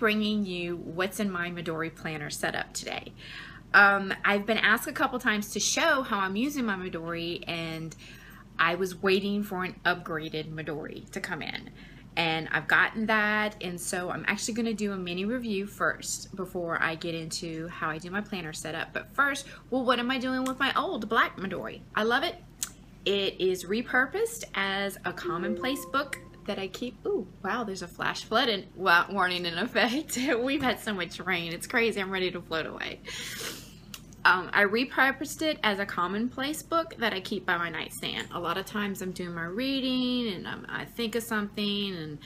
bringing you what's in my Midori planner setup today. I've been asked a couple times to show how I'm using my Midori, and I was waiting for an upgraded Midori to come in. And I've gotten that, and so I'm actually going to do a mini review first before I get into how I do my planner setup. But first, well, what am I doing with my old black Midori? I love it. It is repurposed as a commonplace book that I keep. Ooh, wow, there's a flash flood warning in effect. We've had so much rain. It's crazy. I'm ready to float away. I repurposed it as a commonplace book that I keep by my nightstand. A lot of times I'm doing my reading and I think of something and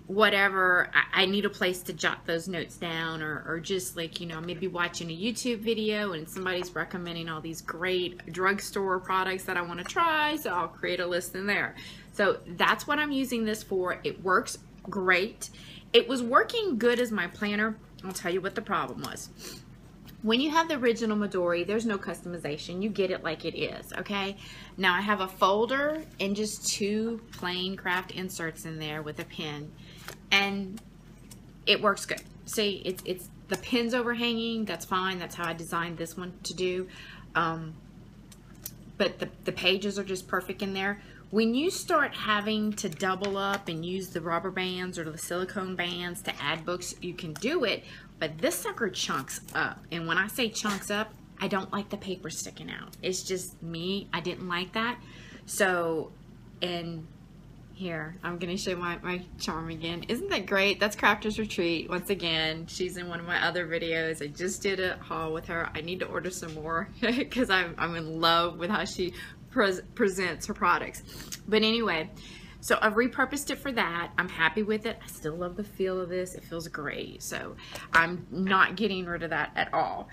whatever. I need a place to jot those notes down, or just like, you know, maybe watching a YouTube video and somebody's recommending all these great drugstore products that I want to try, so I'll create a list in there. So that's what I'm using this for. It works great. It was working good as my planner. I'll tell you what the problem was. When you have the original Midori, there's no customization. You get it like it is, okay? Now I have a folder and just 2 plain craft inserts in there with a pen, and it works good. See, it's the pen's overhanging. That's fine. That's how I designed this one to do. But the pages are just perfect in there. When you start having to double up and use the rubber bands or the silicone bands to add books, you can do it, but this sucker chunks up. And when I say chunks up, I don't like the paper sticking out. It's just me. I didn't like that. So, and here, I'm going to show my charm again. Isn't that great? That's Crafter's Retreat. Once again, she's in one of my other videos. I just did a haul with her. I need to order some more because I'm in love with how she presents her products. But anyway, so I've repurposed it for that. I'm happy with it. I still love the feel of this. It feels great. So I'm not getting rid of that at all.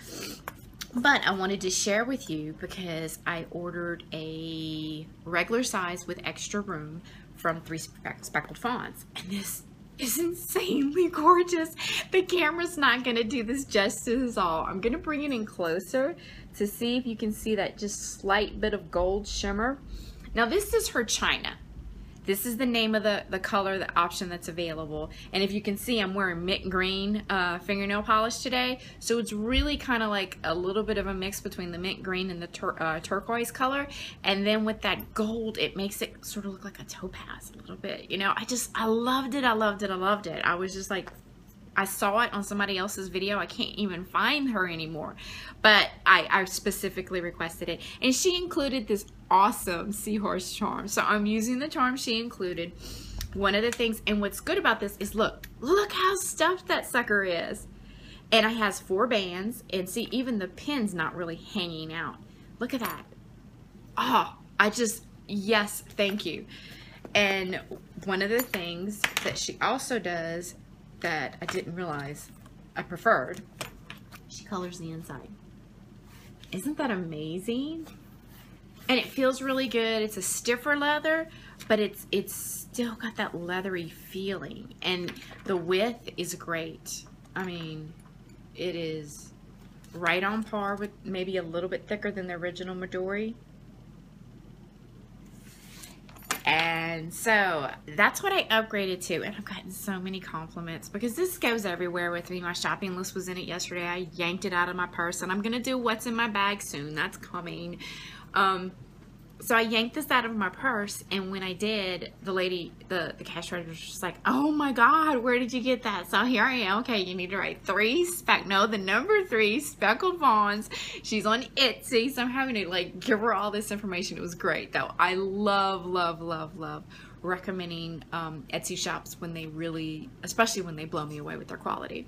But I wanted to share with you because I ordered a regular size with extra room from 3 Speckled Fawns. And this is insanely gorgeous. The camera's not going to do this justice at all. I'm going to bring it in closer to see if you can see that just slight bit of gold shimmer. Now this is her china. This is the name of the color, the option that's available. And if you can see, I'm wearing mint green fingernail polish today. So it's really kind of like a little bit of a mix between the mint green and the turquoise color. And then with that gold, it makes it sort of look like a topaz a little bit. You know, I loved it. I loved it. I loved it. I was just like, I saw it on somebody else's video. I can't even find her anymore. But I specifically requested it. And she included this awesome seahorse charm. So I'm using the charm she included. One of the things, and what's good about this is look how stuffed that sucker is. And it has 4 bands. And see, even the pin's not really hanging out. Look at that. Oh, yes, thank you. And one of the things that she also does that I didn't realize I preferred, she colors the inside. Isn't that amazing? And it feels really good. It's a stiffer leather, but it's still got that leathery feeling, and the width is great. I mean, it is right on par with, maybe a little bit thicker than the original Midori. And so that's what I upgraded to, and I've gotten so many compliments because this goes everywhere with me. My shopping list was in it yesterday. I yanked it out of my purse, and I'm gonna do what's in my bag soon. That's coming. So I yanked this out of my purse, and when I did, the lady, the cash register was just like, "Oh my God, where did you get that?" So here I am. Okay, you need to write the number 3 Speckled Fawns. She's on Etsy, so I'm having to like give her all this information. It was great though. I love recommending Etsy shops when they really, especially when they blow me away with their quality.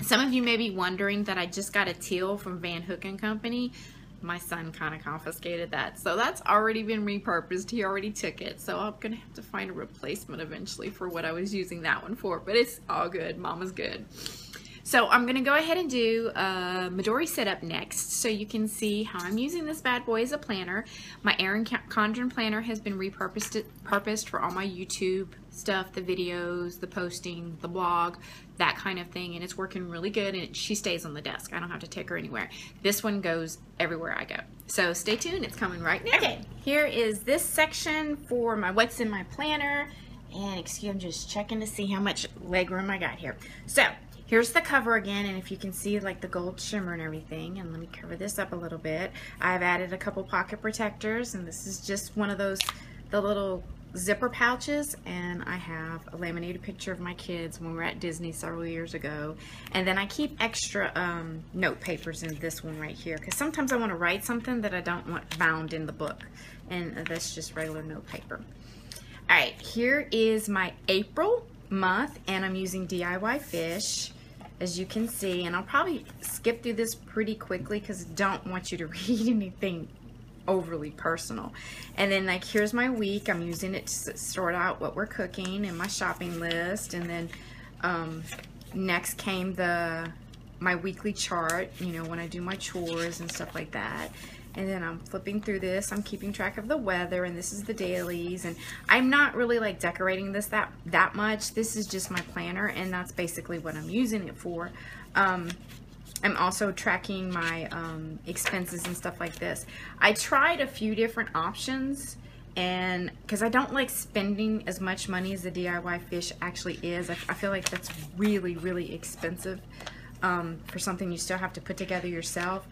Some of you may be wondering that I just got a teal from Van Hook & Company. My son kind of confiscated that, so that's already been repurposed. He already took it, so I'm gonna have to find a replacement eventually for what I was using that one for, but it's all good. Mama's good. So I'm gonna go ahead and do a Midori setup next, so you can see how I'm using this bad boy as a planner. My Erin Condren planner has been repurposed for all my YouTube stuff, the videos, the posting, the blog, that kind of thing, and it's working really good, and she stays on the desk. I don't have to take her anywhere. This one goes everywhere I go. So stay tuned, it's coming right now. Okay, here is this section for my what's in my planner, And excuse me, I'm just checking to see how much leg room I got here. So here's the cover again, and if you can see like the gold shimmer and everything, and let me cover this up a little bit. I've added a couple pocket protectors, and this is just one of those, the little zipper pouches, and I have a laminated picture of my kids when we were at Disney several years ago. And then I keep extra note papers in this one right here, because sometimes I want to write something that I don't want bound in the book, and that's just regular note paper. Alright, here is my April month, and I'm using DIY Fish, as you can see, and I'll probably skip through this pretty quickly because I don't want you to read anything overly personal. And then like here's my week. I'm using it to sort out what we're cooking and my shopping list. And then next came my weekly chart, you know, when I do my chores and stuff like that. And then I'm flipping through this. I'm keeping track of the weather, and this is the dailies. And I'm not really like decorating this that much. This is just my planner, and that's basically what I'm using it for. I'm also tracking my expenses and stuff like this. I tried a few different options, and because I don't like spending as much money as the DIY Fish actually is. I feel like that's really, really expensive for something you still have to put together yourself.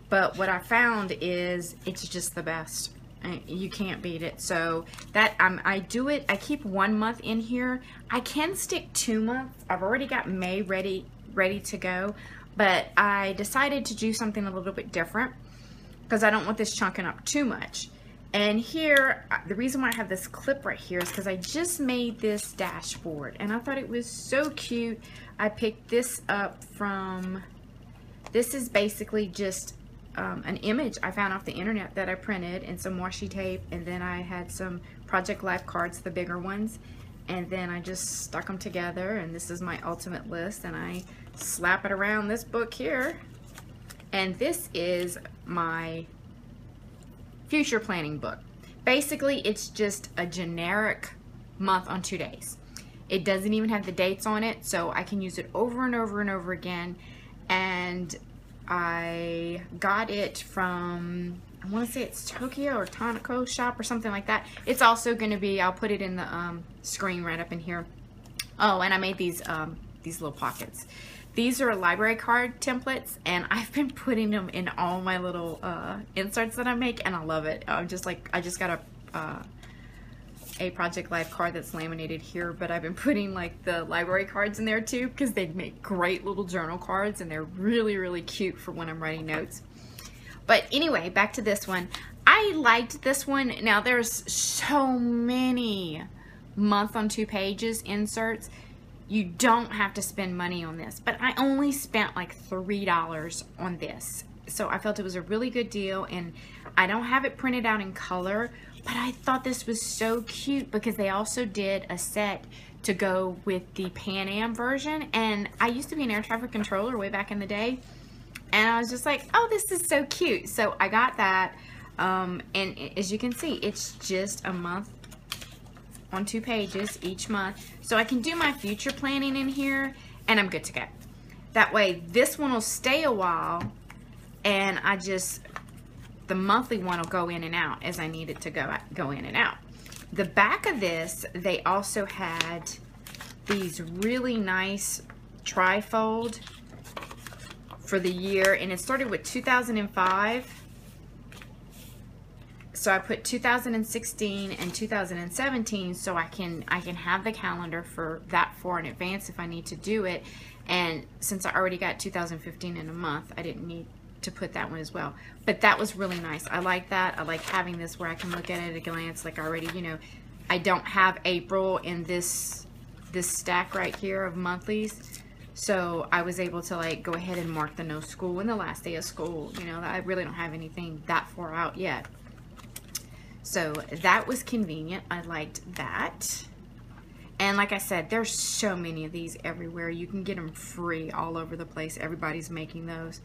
But what I found is it's just the best. You can't beat it. So that I do it. I keep 1 month in here. I can stick 2 months. I've already got May ready to go. But I decided to do something a little bit different because I don't want this chunking up too much. And here, the reason why I have this clip right here is because I just made this dashboard, and I thought it was so cute. I picked this up from, this is basically just an image I found off the internet that I printed, and some washi tape, and then I had some Project Life cards, the bigger ones, and then I just stuck them together, and this is my ultimate list, and I slap it around this book here. And this is my future planning book. Basically, it's just a generic month on 2 days. It doesn't even have the dates on it, so I can use it over and over and over again. And I got it from, I want to say it's Tokyo or Tanako shop or something like that. It's also going to be, I'll put it in the screen right up in here. Oh, and I made these little pockets. These are library card templates, and I've been putting them in all my little inserts that I make, and I love it. I'm just like, I just got a Project Life card that's laminated here, but I've been putting like the library cards in there too, because they make great little journal cards, and they're really, really cute for when I'm writing notes. But anyway, back to this one. I liked this one. Now there's so many month on 2 pages inserts. You don't have to spend money on this, but I only spent like $3 on this. So I felt it was a really good deal, and I don't have it printed out in color, but I thought this was so cute because they also did a set to go with the Pan Am version, and I used to be an air traffic controller way back in the day, and I was just like, oh, this is so cute. So I got that, and as you can see, it's just a month on 2 pages each month, so I can do my future planning in here, and I'm good to go. That way this one will stay a while, and the monthly one will go in and out as I need it to go in and out. The back of this, they also had these really nice trifold for the year, and it started with 2005. So I put 2016 and 2017, so I can have the calendar for that far in advance if I need to do it. And since I already got 2015 in a month, I didn't need to put that one as well. But that was really nice. I like that. I like having this where I can look at it at a glance. Like I already, you know, I don't have April in this stack right here of monthlies. So I was able to like go ahead and mark the no school and the last day of school. You know, I really don't have anything that far out yet. So that was convenient. I liked that. And like I said, there's so many of these everywhere. You can get them free all over the place. Everybody's making those.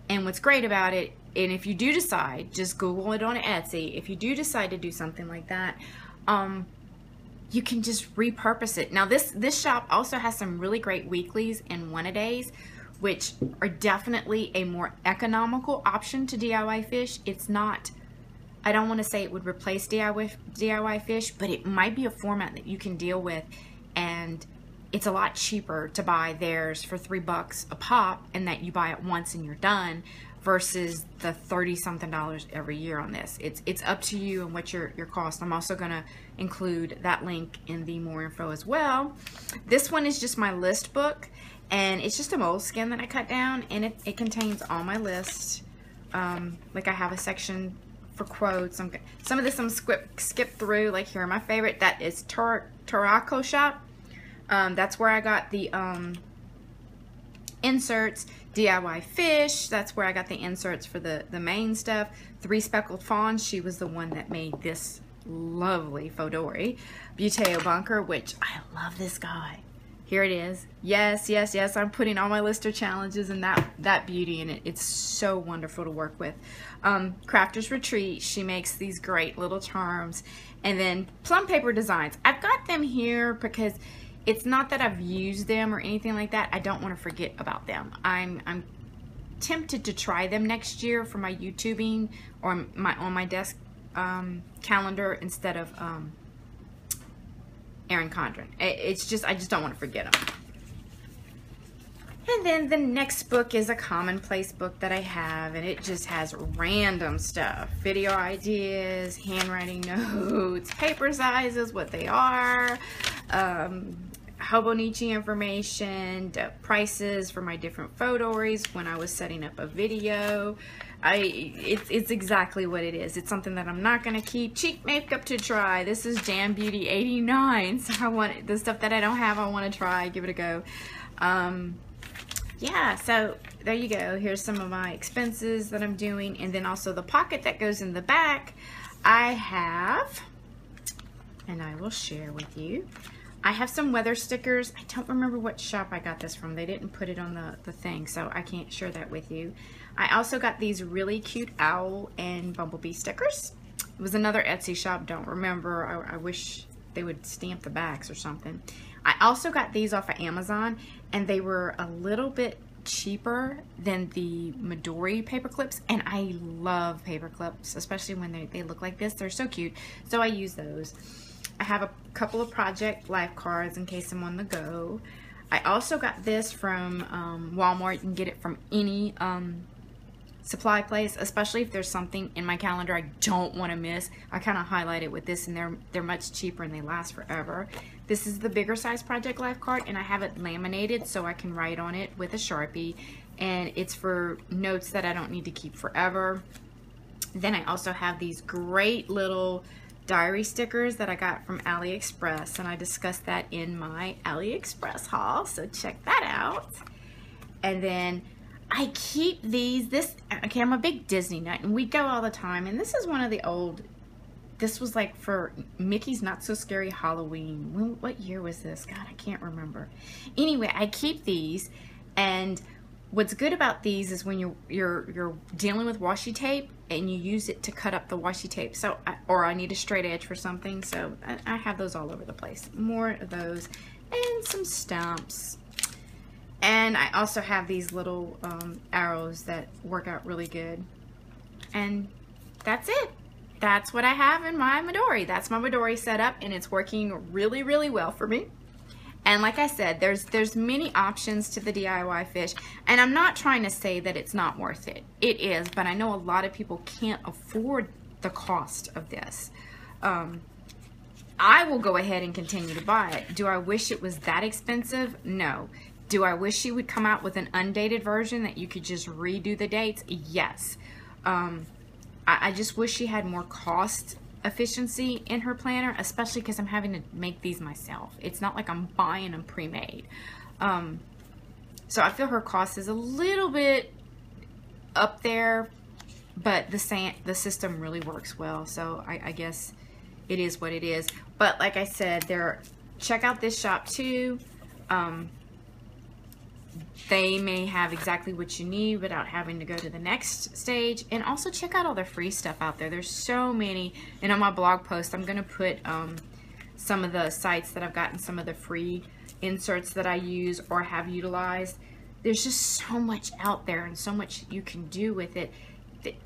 And what's great about it, and if you do decide, just Google it on Etsy. If you do decide to do something like that, you can just repurpose it. Now this shop also has some really great weeklies and one-a-days, which are definitely a more economical option to DIY Fish. It's not I don't want to say it would replace DIY fish, but it might be a format that you can deal with, and it's a lot cheaper to buy theirs for $3 a pop and that you buy it once and you're done, versus the $30-something every year on this. It's up to you and what your cost. I'm also gonna include that link in the more info as well. This one is just my list book, and it's just a moleskin that I cut down, and it contains all my lists. Like I have a section for quotes. Some of this I'm skip through. Like here are my favorite. That is Torako Shop. That's where I got the inserts. DIY Fish, that's where I got the inserts for the main stuff. Three Speckled Fawns, she was the one that made this lovely Fodori. Buteo Bunker, which I love this guy. Here it is. Yes, yes, yes, I'm putting all my Lister challenges and that beauty in it. It's so wonderful to work with. Crafter's Retreat, she makes these great little charms. And then Plum Paper Designs. I've got them here because it's not that I've used them or anything like that. I don't want to forget about them. I'm tempted to try them next year for my YouTubing or on my desk calendar instead of Erin Condren. It's just, I just don't want to forget them. And then the next book is a commonplace book that I have, and it just has random stuff. Video ideas, handwriting notes, paper sizes, what they are, Hobonichi information, prices for my different Fodoris when I was setting up a video. It's exactly what it is. It's something that I'm not going to keep. Cheap makeup to try. This is Jam Beauty 89. So I want the stuff that I don't have, I want to try, give it a go. Yeah, so there you go. Here's some of my expenses that I'm doing. And then also the pocket that goes in the back, I have, and I will share with you. I have some weather stickers. I don't remember what shop I got this from. They didn't put it on the thing, so I can't share that with you. I also got these really cute owl and bumblebee stickers. It was another Etsy shop, don't remember. I wish they would stamp the backs or something. I also got these off of Amazon, and they were a little bit cheaper than the Midori paper clips, and I love paper clips, especially when they look like this. They're so cute, so I use those. I have a couple of project life cards in case I'm on the go. I also got this from Walmart. You can get it from any supply place, especially if there's something in my calendar I don't want to miss. I kind of highlight it with this, and they're much cheaper and they last forever. This is the bigger size project life card, and I have it laminated so I can write on it with a Sharpie, and it's for notes that I don't need to keep forever. Then I also have these great little diary stickers that I got from AliExpress, and I discussed that in my AliExpress haul, so check that out. And then I keep these, okay, I'm a big Disney nut, and we go all the time, and this is one of the old, this was like for Mickey's Not So Scary Halloween. What year was this? God, I can't remember. Anyway, I keep these, and what's good about these is when you're dealing with washi tape and you use it to cut up the washi tape. So, or I need a straight edge for something, so I have those all over the place. More of those, and some stamps. And I also have these little arrows that work out really good. And that's it. That's what I have in my Midori. That's my Midori setup, and it's working really, really well for me. And like I said, there's many options to the DIY fish, and I'm not trying to say that it's not worth it. It is, but I know a lot of people can't afford the cost of this. I will go ahead and continue to buy it. Do I wish it was that expensive? No. Do I wish she would come out with an undated version that you could just redo the dates? Yes. I just wish she had more cost efficiency in her planner, especially because I'm having to make these myself. It's not like I'm buying them pre-made. So I feel her cost is a little bit up there, but the system really works well. So I guess it is what it is. But like I said, check out this shop too. They may have exactly what you need without having to go to the next stage. And also check out all the free stuff out there. There's so many. And on my blog post, I'm going to put some of the sites that I've gotten some of the free inserts that I use or have utilized. There's just so much out there and so much you can do with it.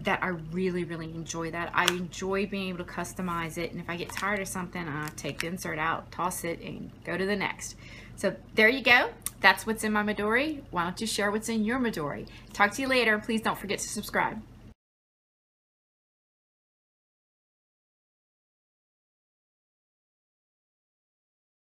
that I really, really enjoy that. I enjoy being able to customize it, and if I get tired of something, I take the insert out, toss it, and go to the next. So there you go. That's what's in my Midori. Why don't you share what's in your Midori? Talk to you later. Please don't forget to subscribe.